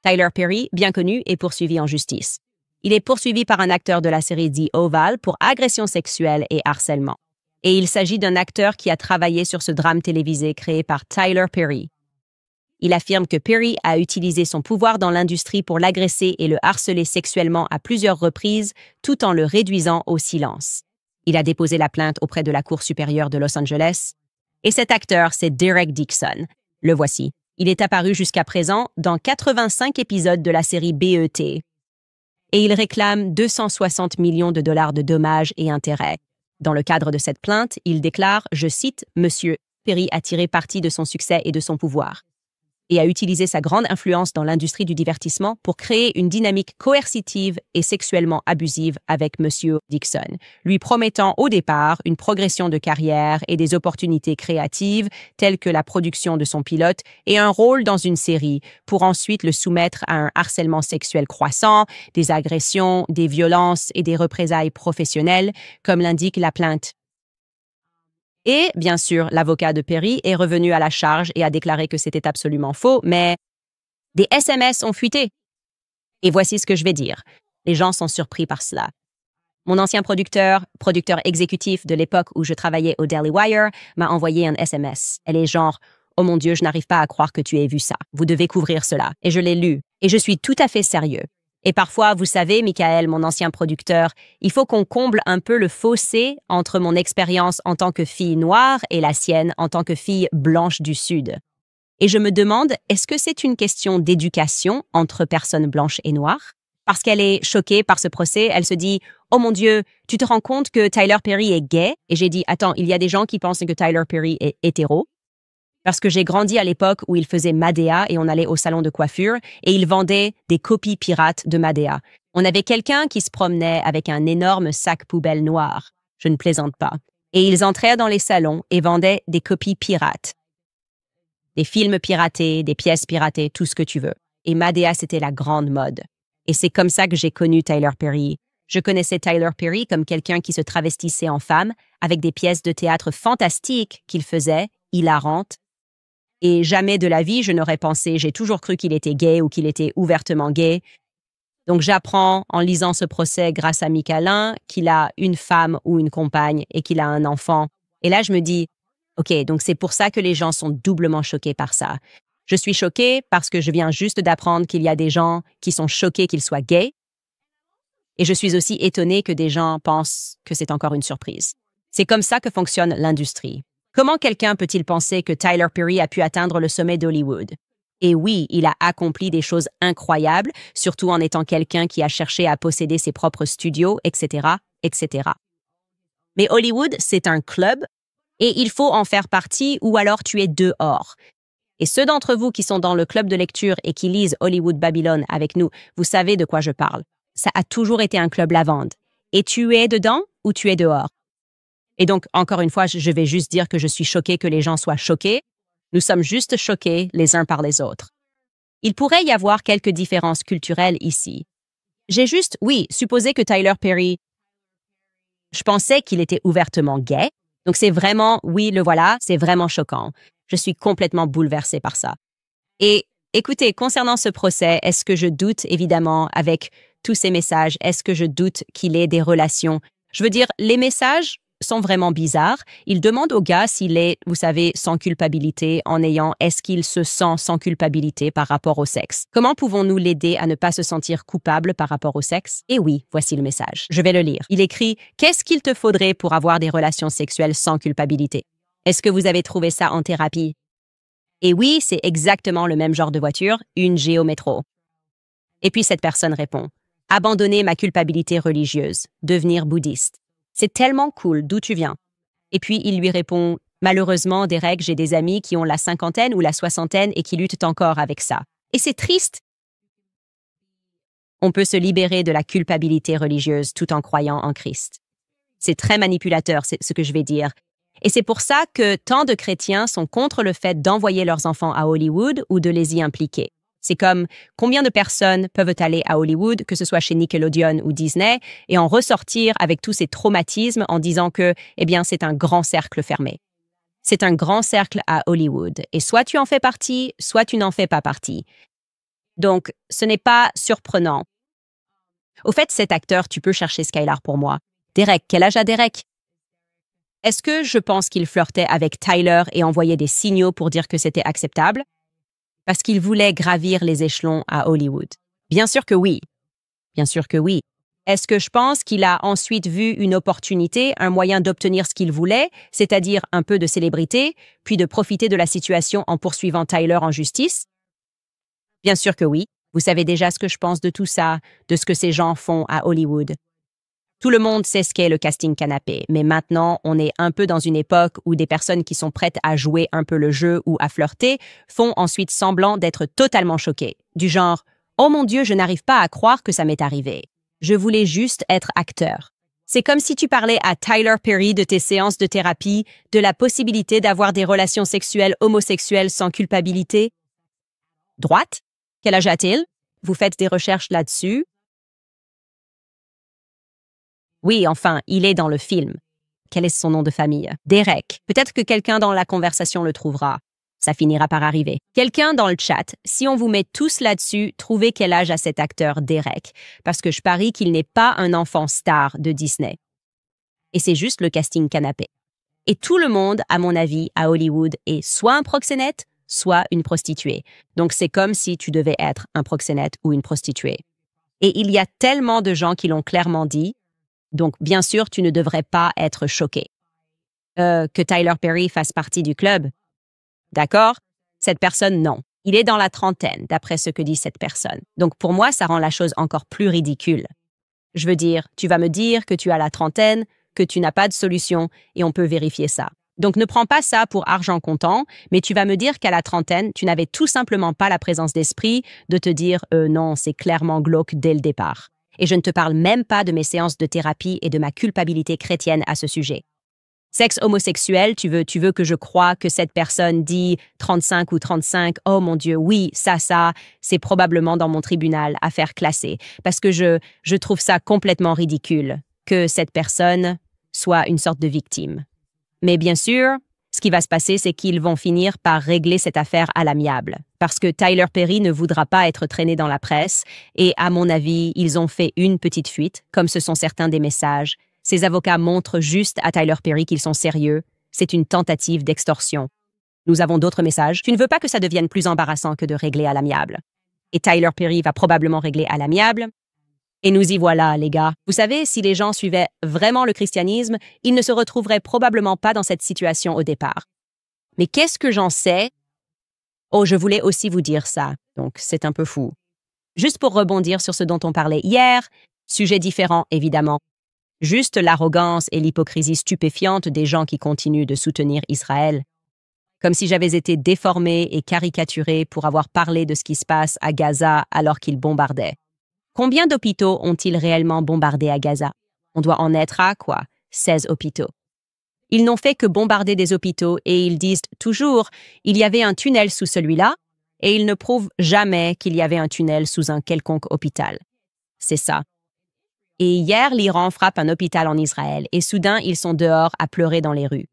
Tyler Perry, bien connu, est poursuivi en justice. Il est poursuivi par un acteur de la série The Oval pour agression sexuelle et harcèlement. Et il s'agit d'un acteur qui a travaillé sur ce drame télévisé créé par Tyler Perry. Il affirme que Perry a utilisé son pouvoir dans l'industrie pour l'agresser et le harceler sexuellement à plusieurs reprises, tout en le réduisant au silence. Il a déposé la plainte auprès de la Cour supérieure de Los Angeles. Et cet acteur, c'est Derek Dixon. Le voici. Il est apparu jusqu'à présent dans 85 épisodes de la série BET. Et il réclame 260 millions de dollars de dommages et intérêts. Dans le cadre de cette plainte, il déclare, je cite, « Monsieur Perry a tiré parti de son succès et de son pouvoir et a utilisé sa grande influence dans l'industrie du divertissement pour créer une dynamique coercitive et sexuellement abusive avec Monsieur Dixon, lui promettant au départ une progression de carrière et des opportunités créatives telles que la production de son pilote et un rôle dans une série pour ensuite le soumettre à un harcèlement sexuel croissant, des agressions, des violences et des représailles professionnelles, comme l'indique la plainte. Et, bien sûr, l'avocat de Perry est revenu à la charge et a déclaré que c'était absolument faux, mais des SMS ont fuité. Et voici ce que je vais dire. Les gens sont surpris par cela. Mon ancien producteur exécutif de l'époque où je travaillais au Daily Wire, m'a envoyé un SMS. Elle est genre « Oh mon Dieu, je n'arrive pas à croire que tu aies vu ça. Vous devez couvrir cela. » Et je l'ai lu. Et je suis tout à fait sérieux. Et parfois, vous savez, Michael, mon ancien producteur, il faut qu'on comble un peu le fossé entre mon expérience en tant que fille noire et la sienne en tant que fille blanche du Sud. Et je me demande, est-ce que c'est une question d'éducation entre personnes blanches et noires? Parce qu'elle est choquée par ce procès, elle se dit « Oh mon Dieu, tu te rends compte que Tyler Perry est gay ?» Et j'ai dit « Attends, il y a des gens qui pensent que Tyler Perry est hétéro. » Parce que j'ai grandi à l'époque où il faisait Madea et on allait au salon de coiffure et il vendait des copies pirates de Madea. On avait quelqu'un qui se promenait avec un énorme sac poubelle noir. Je ne plaisante pas. Et ils entraient dans les salons et vendaient des copies pirates. Des films piratés, des pièces piratées, tout ce que tu veux. Et Madea, c'était la grande mode. Et c'est comme ça que j'ai connu Tyler Perry. Je connaissais Tyler Perry comme quelqu'un qui se travestissait en femme avec des pièces de théâtre fantastiques qu'il faisait, hilarantes. Et jamais de la vie, je n'aurais pensé, j'ai toujours cru qu'il était gay ou qu'il était ouvertement gay. Donc j'apprends en lisant ce procès grâce à Michalin qu'il a une femme ou une compagne et qu'il a un enfant. Et là, je me dis, OK, donc c'est pour ça que les gens sont doublement choqués par ça. Je suis choquée parce que je viens juste d'apprendre qu'il y a des gens qui sont choqués qu'il soit gay. Et je suis aussi étonnée que des gens pensent que c'est encore une surprise. C'est comme ça que fonctionne l'industrie. Comment quelqu'un peut-il penser que Tyler Perry a pu atteindre le sommet d'Hollywood? Et oui, il a accompli des choses incroyables, surtout en étant quelqu'un qui a cherché à posséder ses propres studios, etc., etc. Mais Hollywood, c'est un club et il faut en faire partie ou alors tu es dehors. Et ceux d'entre vous qui sont dans le club de lecture et qui lisent Hollywood Babylon avec nous, vous savez de quoi je parle. Ça a toujours été un club lavande. Et tu es dedans ou tu es dehors? Et donc, encore une fois, je vais juste dire que je suis choquée que les gens soient choqués. Nous sommes juste choqués les uns par les autres. Il pourrait y avoir quelques différences culturelles ici. J'ai juste, oui, supposé que Tyler Perry, je pensais qu'il était ouvertement gay. Donc c'est vraiment, oui, le voilà, c'est vraiment choquant. Je suis complètement bouleversée par ça. Et écoutez, concernant ce procès, est-ce que je doute, évidemment, avec tous ces messages, est-ce que je doute qu'il ait des relations? Je veux dire, les messages sont vraiment bizarres. Il demande au gars s'il est, vous savez, sans culpabilité est-ce qu'il se sent sans culpabilité par rapport au sexe? Comment pouvons-nous l'aider à ne pas se sentir coupable par rapport au sexe? Et oui, voici le message. Je vais le lire. Il écrit « Qu'est-ce qu'il te faudrait pour avoir des relations sexuelles sans culpabilité? Est-ce que vous avez trouvé ça en thérapie? » Et oui, c'est exactement le même genre de voiture, une Géométro. Et puis cette personne répond « Abandonner ma culpabilité religieuse, devenir bouddhiste. C'est tellement cool, d'où tu viens? » Et puis il lui répond « Malheureusement, Derek, j'ai des amis qui ont la cinquantaine ou la soixantaine et qui luttent encore avec ça. Et c'est triste. » On peut se libérer de la culpabilité religieuse tout en croyant en Christ. C'est très manipulateur, c'est ce que je vais dire. Et c'est pour ça que tant de chrétiens sont contre le fait d'envoyer leurs enfants à Hollywood ou de les y impliquer. C'est comme combien de personnes peuvent aller à Hollywood, que ce soit chez Nickelodeon ou Disney, et en ressortir avec tous ces traumatismes en disant que, eh bien, c'est un grand cercle fermé. C'est un grand cercle à Hollywood. Et soit tu en fais partie, soit tu n'en fais pas partie. Donc, ce n'est pas surprenant. Au fait, cet acteur, tu peux chercher Skylar pour moi. Derek, quel âge a Derek? Est-ce que je pense qu'il flirtait avec Tyler et envoyait des signaux pour dire que c'était acceptable? Parce qu'il voulait gravir les échelons à Hollywood. Bien sûr que oui. Bien sûr que oui. Est-ce que je pense qu'il a ensuite vu une opportunité, un moyen d'obtenir ce qu'il voulait, c'est-à-dire un peu de célébrité, puis de profiter de la situation en poursuivant Tyler en justice? Bien sûr que oui. Vous savez déjà ce que je pense de tout ça, de ce que ces gens font à Hollywood. Tout le monde sait ce qu'est le casting canapé, mais maintenant, on est un peu dans une époque où des personnes qui sont prêtes à jouer un peu le jeu ou à flirter font ensuite semblant d'être totalement choquées. Du genre « Oh mon Dieu, je n'arrive pas à croire que ça m'est arrivé. Je voulais juste être acteur. » C'est comme si tu parlais à Tyler Perry de tes séances de thérapie, de la possibilité d'avoir des relations sexuelles homosexuelles sans culpabilité. Droite? Quel âge a-t-il? Vous faites des recherches là-dessus? Oui, enfin, il est dans le film. Quel est son nom de famille? Derek. Peut-être que quelqu'un dans la conversation le trouvera. Ça finira par arriver. Quelqu'un dans le chat, si on vous met tous là-dessus, trouvez quel âge a cet acteur Derek, parce que je parie qu'il n'est pas un enfant star de Disney. Et c'est juste le casting canapé. Et tout le monde, à mon avis, à Hollywood, est soit un proxénète, soit une prostituée. Donc c'est comme si tu devais être un proxénète ou une prostituée. Et il y a tellement de gens qui l'ont clairement dit. Donc, bien sûr, tu ne devrais pas être choqué. Que Tyler Perry fasse partie du club. D'accord? Cette personne, non. Il est dans la trentaine, d'après ce que dit cette personne. Donc, pour moi, ça rend la chose encore plus ridicule. Je veux dire, tu vas me dire que tu as la trentaine, que tu n'as pas de solution, et on peut vérifier ça. Donc, ne prends pas ça pour argent comptant, mais tu vas me dire qu'à la trentaine, tu n'avais tout simplement pas la présence d'esprit de te dire « non, c'est clairement glauque dès le départ ». Et je ne te parle même pas de mes séances de thérapie et de ma culpabilité chrétienne à ce sujet. Sexe homosexuel, tu veux que je croie que cette personne dit 35 ou 35, oh mon Dieu, oui, ça, c'est probablement dans mon tribunal, affaire classée, parce que je trouve ça complètement ridicule que cette personne soit une sorte de victime. Mais bien sûr, ce qui va se passer, c'est qu'ils vont finir par régler cette affaire à l'amiable. Parce que Tyler Perry ne voudra pas être traîné dans la presse, et à mon avis, ils ont fait une petite fuite, comme ce sont certains des messages. Ces avocats montrent juste à Tyler Perry qu'ils sont sérieux. C'est une tentative d'extorsion. Nous avons d'autres messages. Tu ne veux pas que ça devienne plus embarrassant que de régler à l'amiable. Et Tyler Perry va probablement régler à l'amiable. Et nous y voilà, les gars. Vous savez, si les gens suivaient vraiment le christianisme, ils ne se retrouveraient probablement pas dans cette situation au départ. Mais qu'est-ce que j'en sais? Oh, je voulais aussi vous dire ça, donc c'est un peu fou. Juste pour rebondir sur ce dont on parlait hier, sujet différent évidemment. Juste l'arrogance et l'hypocrisie stupéfiante des gens qui continuent de soutenir Israël. Comme si j'avais été déformée et caricaturée pour avoir parlé de ce qui se passe à Gaza alors qu'ils bombardaient. Combien d'hôpitaux ont-ils réellement bombardé à Gaza? On doit en être à, 16 hôpitaux. Ils n'ont fait que bombarder des hôpitaux et ils disent toujours « il y avait un tunnel sous celui-là » et ils ne prouvent jamais qu'il y avait un tunnel sous un quelconque hôpital. C'est ça. Et hier, l'Iran frappe un hôpital en Israël et soudain, ils sont dehors à pleurer dans les rues.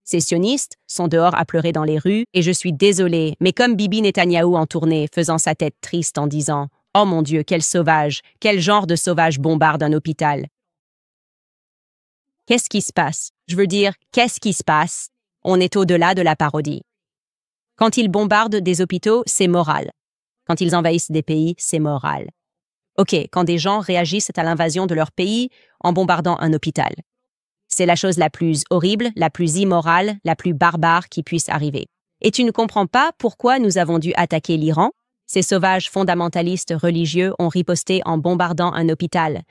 Ces sionistes sont dehors à pleurer dans les rues et je suis désolée, mais comme Bibi Netanyahou en tournée, faisant sa tête triste en disant « Oh mon Dieu, quel sauvage! Quel genre de sauvage bombarde un hôpital ?» Qu'est-ce qui se passe? Je veux dire, qu'est-ce qui se passe? On est au-delà de la parodie. Quand ils bombardent des hôpitaux, c'est moral. Quand ils envahissent des pays, c'est moral. OK, quand des gens réagissent à l'invasion de leur pays en bombardant un hôpital. C'est la chose la plus horrible, la plus immorale, la plus barbare qui puisse arriver. Et tu ne comprends pas pourquoi nous avons dû attaquer l'Iran? Ces sauvages fondamentalistes religieux ont riposté en bombardant un hôpital.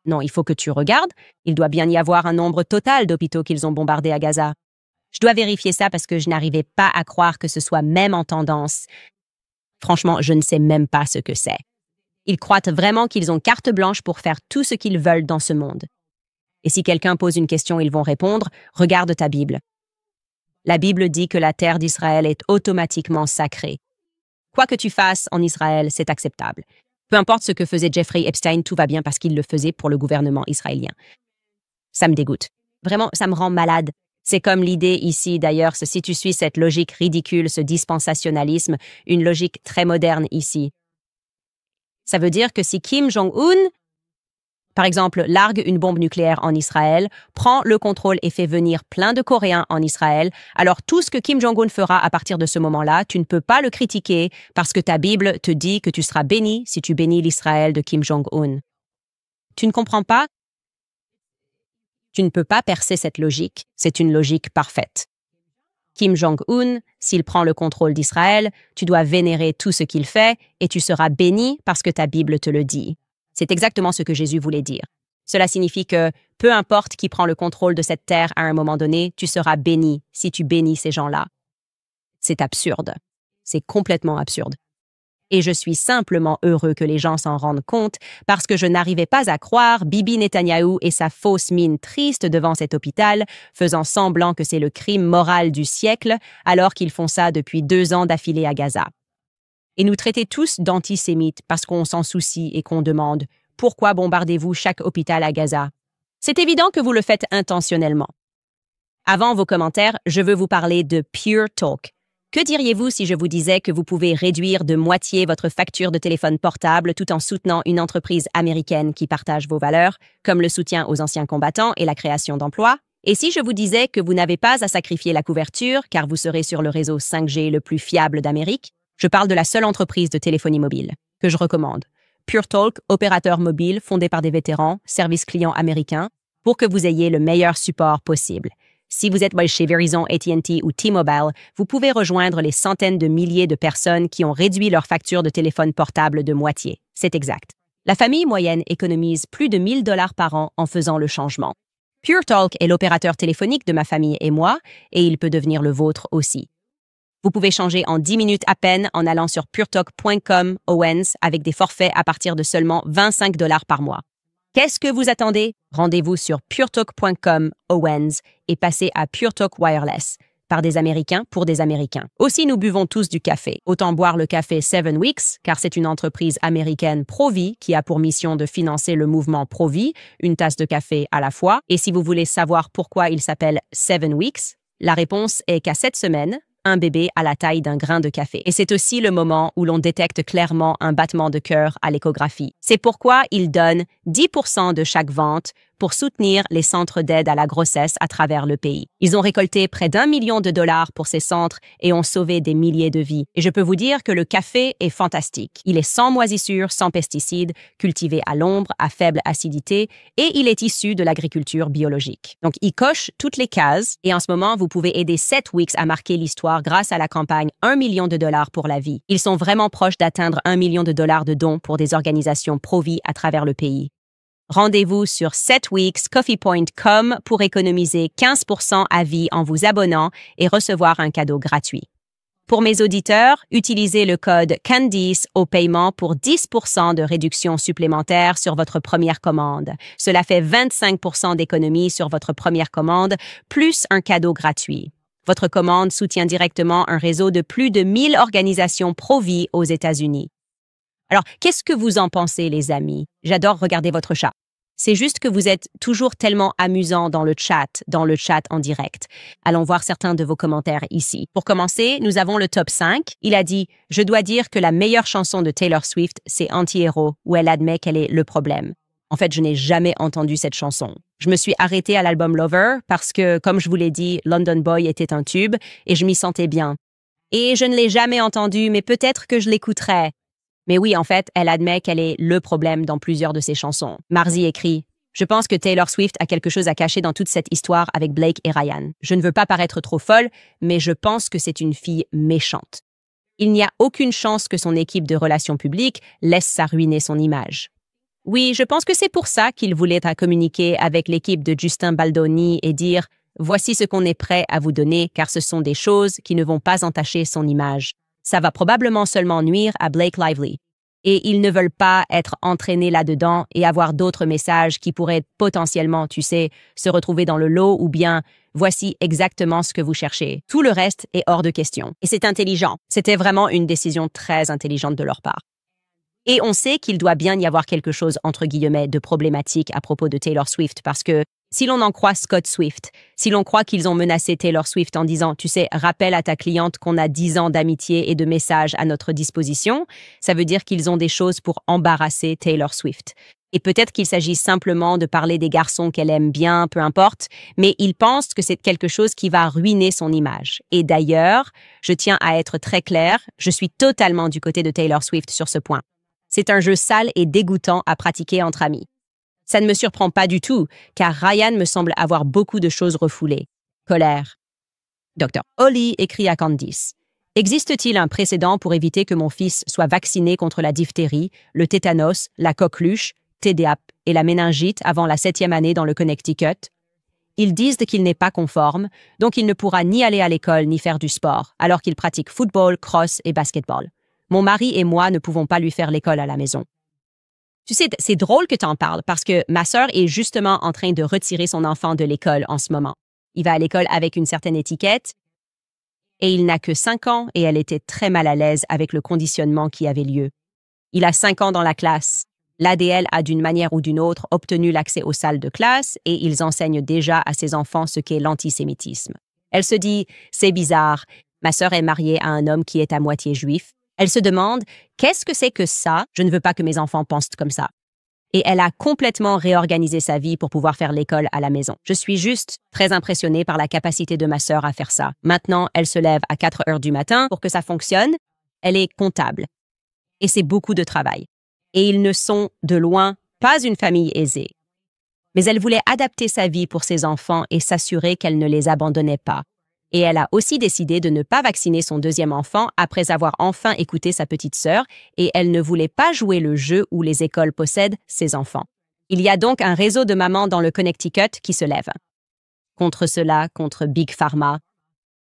Non, il faut que tu regardes. Il doit bien y avoir un nombre total d'hôpitaux qu'ils ont bombardés à Gaza. Je dois vérifier ça parce que je n'arrivais pas à croire que ce soit même en tendance. Franchement, je ne sais même pas ce que c'est. Ils croient vraiment qu'ils ont carte blanche pour faire tout ce qu'ils veulent dans ce monde. Et si quelqu'un pose une question, ils vont répondre « Regarde ta Bible ». La Bible dit que la terre d'Israël est automatiquement sacrée. Quoi que tu fasses en Israël, c'est acceptable. Peu importe ce que faisait Jeffrey Epstein, tout va bien parce qu'il le faisait pour le gouvernement israélien. Ça me dégoûte. Vraiment, ça me rend malade. C'est comme l'idée ici, d'ailleurs, si tu suis cette logique ridicule, ce dispensationalisme, une logique très moderne ici. Ça veut dire que si Kim Jong-un, par exemple, largue une bombe nucléaire en Israël, prend le contrôle et fait venir plein de Coréens en Israël, alors tout ce que Kim Jong-un fera à partir de ce moment-là, tu ne peux pas le critiquer parce que ta Bible te dit que tu seras béni si tu bénis l'Israël de Kim Jong-un. Tu ne comprends pas? Tu ne peux pas percer cette logique, c'est une logique parfaite. Kim Jong-un, s'il prend le contrôle d'Israël, tu dois vénérer tout ce qu'il fait et tu seras béni parce que ta Bible te le dit. C'est exactement ce que Jésus voulait dire. Cela signifie que, peu importe qui prend le contrôle de cette terre à un moment donné, tu seras béni si tu bénis ces gens-là. C'est absurde. C'est complètement absurde. Et je suis simplement heureux que les gens s'en rendent compte parce que je n'arrivais pas à croire Bibi Netanyahou et sa fausse mine triste devant cet hôpital, faisant semblant que c'est le crime moral du siècle alors qu'ils font ça depuis 2 ans d'affilée à Gaza. Et nous traiter tous d'antisémites parce qu'on s'en soucie et qu'on demande « Pourquoi bombardez-vous chaque hôpital à Gaza ?» C'est évident que vous le faites intentionnellement. Avant vos commentaires, je veux vous parler de Pure Talk. Que diriez-vous si je vous disais que vous pouvez réduire de moitié votre facture de téléphone portable tout en soutenant une entreprise américaine qui partage vos valeurs, comme le soutien aux anciens combattants et la création d'emplois? Et si je vous disais que vous n'avez pas à sacrifier la couverture car vous serez sur le réseau 5G le plus fiable d'Amérique? Je parle de la seule entreprise de téléphonie mobile que je recommande. Pure Talk, opérateur mobile fondé par des vétérans, service client américain, pour que vous ayez le meilleur support possible. Si vous êtes chez Verizon, AT&T ou T-Mobile, vous pouvez rejoindre les centaines de milliers de personnes qui ont réduit leur facture de téléphone portable de moitié. C'est exact. La famille moyenne économise plus de 1 000 $ par an en faisant le changement. Pure Talk est l'opérateur téléphonique de ma famille et moi, et il peut devenir le vôtre aussi. Vous pouvez changer en 10 minutes à peine en allant sur puretalk.com Owens avec des forfaits à partir de seulement 25 $ par mois. Qu'est-ce que vous attendez? Rendez-vous sur puretalk.com Owens et passez à Pure Talk Wireless, par des Américains pour des Américains. Aussi, nous buvons tous du café. Autant boire le café 7 Weeks, car c'est une entreprise américaine pro-vie qui a pour mission de financer le mouvement pro-vie, une tasse de café à la fois. Et si vous voulez savoir pourquoi il s'appelle 7 Weeks, la réponse est qu'à 7 semaines, un bébé à la taille d'un grain de café. Et c'est aussi le moment où l'on détecte clairement un battement de cœur à l'échographie. C'est pourquoi ils donnent 10% de chaque vente pour soutenir les centres d'aide à la grossesse à travers le pays. Ils ont récolté près d'1 million de dollars pour ces centres et ont sauvé des milliers de vies. Et je peux vous dire que le café est fantastique. Il est sans moisissures, sans pesticides, cultivé à l'ombre, à faible acidité et il est issu de l'agriculture biologique. Donc, il coche toutes les cases et en ce moment, vous pouvez aider 7 Weeks à marquer l'histoire grâce à la campagne 1 million de dollars pour la vie. Ils sont vraiment proches d'atteindre 1 million de dollars de dons pour des organisations pro-vie à travers le pays. Rendez-vous sur 7weekscoffee.com pour économiser 15% à vie en vous abonnant et recevoir un cadeau gratuit. Pour mes auditeurs, utilisez le code Candice au paiement pour 10% de réduction supplémentaire sur votre première commande. Cela fait 25% d'économie sur votre première commande, plus un cadeau gratuit. Votre commande soutient directement un réseau de plus de 1000 organisations pro-vie aux États-Unis. Alors, qu'est-ce que vous en pensez, les amis? J'adore regarder votre chat. C'est juste que vous êtes toujours tellement amusant dans le chat en direct. Allons voir certains de vos commentaires ici. Pour commencer, nous avons le top 5. Il a dit « Je dois dire que la meilleure chanson de Taylor Swift, c'est Anti-Héros, où elle admet qu'elle est le problème. En fait, je n'ai jamais entendu cette chanson. Je me suis arrêtée à l'album Lover parce que, comme je vous l'ai dit, London Boy était un tube et je m'y sentais bien. Et je ne l'ai jamais entendue, mais peut-être que je l'écouterai. » Mais oui, en fait, elle admet qu'elle est le problème dans plusieurs de ses chansons. Marzi écrit « Je pense que Taylor Swift a quelque chose à cacher dans toute cette histoire avec Blake et Ryan. Je ne veux pas paraître trop folle, mais je pense que c'est une fille méchante. Il n'y a aucune chance que son équipe de relations publiques laisse ça ruiner son image. » Oui, je pense que c'est pour ça qu'il voulait communiquer avec l'équipe de Justin Baldoni et dire « Voici ce qu'on est prêt à vous donner car ce sont des choses qui ne vont pas entacher son image. » Ça va probablement seulement nuire à Blake Lively. Et ils ne veulent pas être entraînés là-dedans et avoir d'autres messages qui pourraient potentiellement, se retrouver dans le lot ou bien « voici exactement ce que vous cherchez ». Tout le reste est hors de question. Et c'est intelligent. C'était vraiment une décision très intelligente de leur part. Et on sait qu'il doit bien y avoir quelque chose, entre guillemets, de problématique à propos de Taylor Swift parce que si l'on en croit Scott Swift, si l'on croit qu'ils ont menacé Taylor Swift en disant « rappelle à ta cliente qu'on a 10 ans d'amitié et de messages à notre disposition », ça veut dire qu'ils ont des choses pour embarrasser Taylor Swift. Et peut-être qu'il s'agit simplement de parler des garçons qu'elle aime bien, peu importe, mais ils pensent que c'est quelque chose qui va ruiner son image. Et d'ailleurs, je tiens à être très claire, je suis totalement du côté de Taylor Swift sur ce point. C'est un jeu sale et dégoûtant à pratiquer entre amis. Ça ne me surprend pas du tout, car Ryan me semble avoir beaucoup de choses refoulées. Colère. Dr. Holly écrit à Candice. Existe-t-il un précédent pour éviter que mon fils soit vacciné contre la diphtérie, le tétanos, la coqueluche, TDAP et la méningite avant la 7e année dans le Connecticut? Ils disent qu'il n'est pas conforme, donc il ne pourra ni aller à l'école ni faire du sport, alors qu'il pratique football, cross et basketball. Mon mari et moi ne pouvons pas lui faire l'école à la maison. Tu sais, c'est drôle que tu en parles parce que ma sœur est justement en train de retirer son enfant de l'école en ce moment. Il va à l'école avec une certaine étiquette et il n'a que 5 ans et elle était très mal à l'aise avec le conditionnement qui avait lieu. Il a 5 ans dans la classe. L'ADL a d'une manière ou d'une autre obtenu l'accès aux salles de classe et ils enseignent déjà à ses enfants ce qu'est l'antisémitisme. Elle se dit « c'est bizarre, ma sœur est mariée à un homme qui est à moitié juif. » Elle se demande « qu'est-ce que c'est que ça? Je ne veux pas que mes enfants pensent comme ça. » Et elle a complètement réorganisé sa vie pour pouvoir faire l'école à la maison. Je suis juste très impressionnée par la capacité de ma sœur à faire ça. Maintenant, elle se lève à 4 heures du matin pour que ça fonctionne. Elle est comptable. Et c'est beaucoup de travail. Et ils ne sont, de loin, pas une famille aisée. Mais elle voulait adapter sa vie pour ses enfants et s'assurer qu'elle ne les abandonnait pas. Et elle a aussi décidé de ne pas vacciner son 2e enfant après avoir enfin écouté sa petite sœur et elle ne voulait pas jouer le jeu où les écoles possèdent ses enfants. Il y a donc un réseau de mamans dans le Connecticut qui se lève. Contre cela, contre Big Pharma.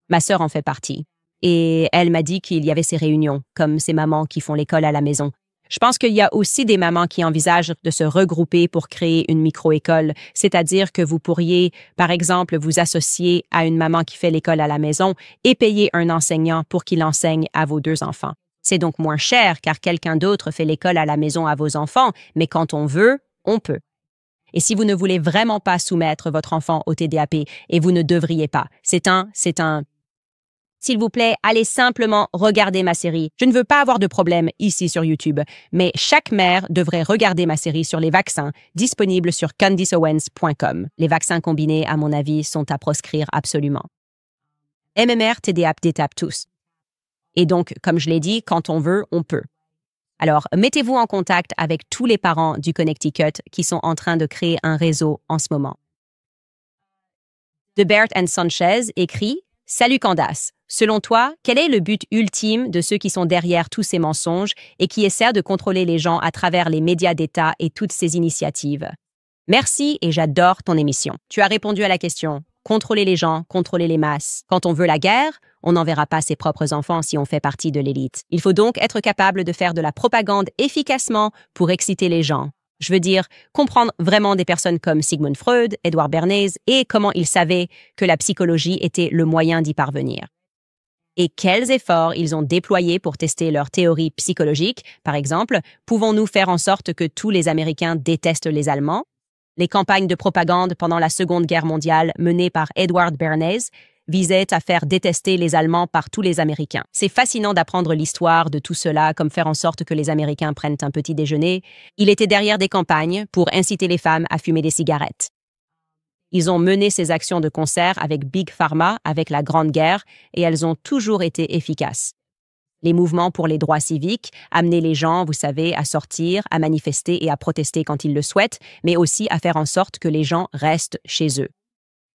Ma sœur en fait partie. Et elle m'a dit qu'il y avait ces réunions, comme ces mamans qui font l'école à la maison. Je pense qu'il y a aussi des mamans qui envisagent de se regrouper pour créer une micro-école, c'est-à-dire que vous pourriez, par exemple, vous associer à une maman qui fait l'école à la maison et payer un enseignant pour qu'il enseigne à vos 2 enfants. C'est donc moins cher car quelqu'un d'autre fait l'école à la maison à vos enfants, mais quand on veut, on peut. Et si vous ne voulez vraiment pas soumettre votre enfant au TDAP, et vous ne devriez pas, c'est un... S'il vous plaît, allez simplement regarder ma série. Je ne veux pas avoir de problème ici sur YouTube, mais chaque mère devrait regarder ma série sur les vaccins, disponible sur candiceowens.com. Les vaccins combinés, à mon avis, sont à proscrire absolument. MMR, TDAP, DTaP tous. Et donc, comme je l'ai dit, quand on veut, on peut. Alors, mettez-vous en contact avec tous les parents du Connecticut qui sont en train de créer un réseau en ce moment. Debert and Sanchez écrit « Salut Candace. Selon toi, quel est le but ultime de ceux qui sont derrière tous ces mensonges et qui essaient de contrôler les gens à travers les médias d'État et toutes ces initiatives? Merci et j'adore ton émission. Tu as répondu à la question. Contrôler les gens, contrôler les masses. Quand on veut la guerre, on n'enverra pas ses propres enfants si on fait partie de l'élite. Il faut donc être capable de faire de la propagande efficacement pour exciter les gens. Je veux dire, comprendre vraiment des personnes comme Sigmund Freud, Edward Bernays et comment ils savaient que la psychologie était le moyen d'y parvenir. Et quels efforts ils ont déployés pour tester leurs théories psychologiques. Par exemple, pouvons-nous faire en sorte que tous les Américains détestent les Allemands? Les campagnes de propagande pendant la Seconde Guerre mondiale menées par Edward Bernays visaient à faire détester les Allemands par tous les Américains. C'est fascinant d'apprendre l'histoire de tout cela, comme faire en sorte que les Américains prennent un petit déjeuner. Il était derrière des campagnes pour inciter les femmes à fumer des cigarettes. Ils ont mené ces actions de concert avec Big Pharma, avec la Grande Guerre, et elles ont toujours été efficaces. Les mouvements pour les droits civiques amenaient les gens, vous savez, à sortir, à manifester et à protester quand ils le souhaitent, mais aussi à faire en sorte que les gens restent chez eux.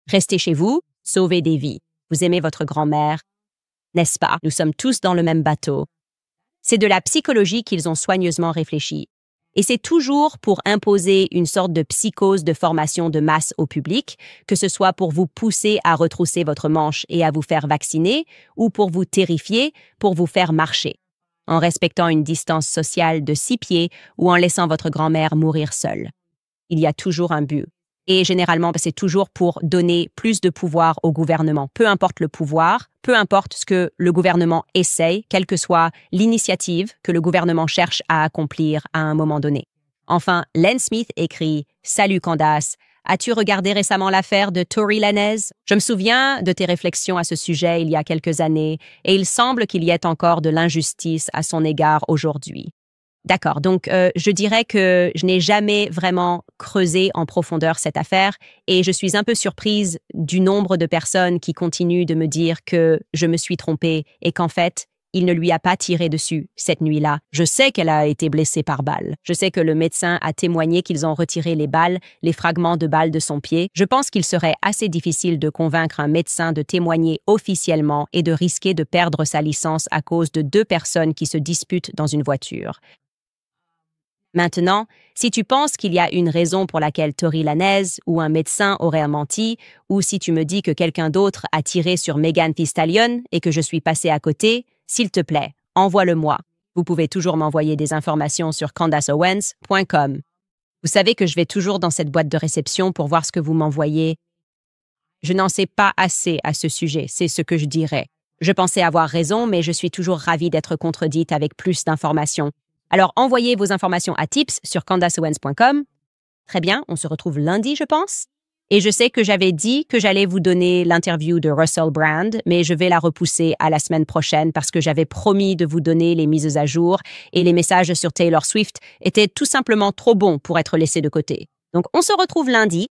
Restez chez vous, sauvez des vies. Vous aimez votre grand-mère, n'est-ce pas? Nous sommes tous dans le même bateau. C'est de la psychologie qu'ils ont soigneusement réfléchi. Et c'est toujours pour imposer une sorte de psychose de formation de masse au public, que ce soit pour vous pousser à retrousser votre manche et à vous faire vacciner, ou pour vous terrifier, pour vous faire marcher, en respectant une distance sociale de 6 pieds ou en laissant votre grand-mère mourir seule. Il y a toujours un but. Et généralement, c'est toujours pour donner plus de pouvoir au gouvernement. Peu importe le pouvoir, peu importe ce que le gouvernement essaye, quelle que soit l'initiative que le gouvernement cherche à accomplir à un moment donné. Enfin, Len Smith écrit « Salut Candace, as-tu regardé récemment l'affaire de Tory Lanez? Je me souviens de tes réflexions à ce sujet il y a quelques années et il semble qu'il y ait encore de l'injustice à son égard aujourd'hui. » D'accord, donc je dirais que je n'ai jamais vraiment creusé en profondeur cette affaire et je suis un peu surprise du nombre de personnes qui continuent de me dire que je me suis trompée et qu'en fait, il ne lui a pas tiré dessus cette nuit-là. Je sais qu'elle a été blessée par balle. Je sais que le médecin a témoigné qu'ils ont retiré les balles, les fragments de balles de son pied. Je pense qu'il serait assez difficile de convaincre un médecin de témoigner officiellement et de risquer de perdre sa licence à cause de 2 personnes qui se disputent dans une voiture. Maintenant, si tu penses qu'il y a une raison pour laquelle Tory Lanez ou un médecin aurait menti, ou si tu me dis que quelqu'un d'autre a tiré sur Megan Thee Stallion et que je suis passé à côté, s'il te plaît, envoie-le-moi. Vous pouvez toujours m'envoyer des informations sur candaceowens.com. Vous savez que je vais toujours dans cette boîte de réception pour voir ce que vous m'envoyez. Je n'en sais pas assez à ce sujet, c'est ce que je dirais. Je pensais avoir raison, mais je suis toujours ravie d'être contredite avec plus d'informations. Alors, envoyez vos informations à tips sur candaceowens.com. Très bien, on se retrouve lundi, je pense. Et je sais que j'avais dit que j'allais vous donner l'interview de Russell Brand, mais je vais la repousser à la semaine prochaine parce que j'avais promis de vous donner les mises à jour et les messages sur Taylor Swift étaient tout simplement trop bons pour être laissés de côté. Donc, on se retrouve lundi.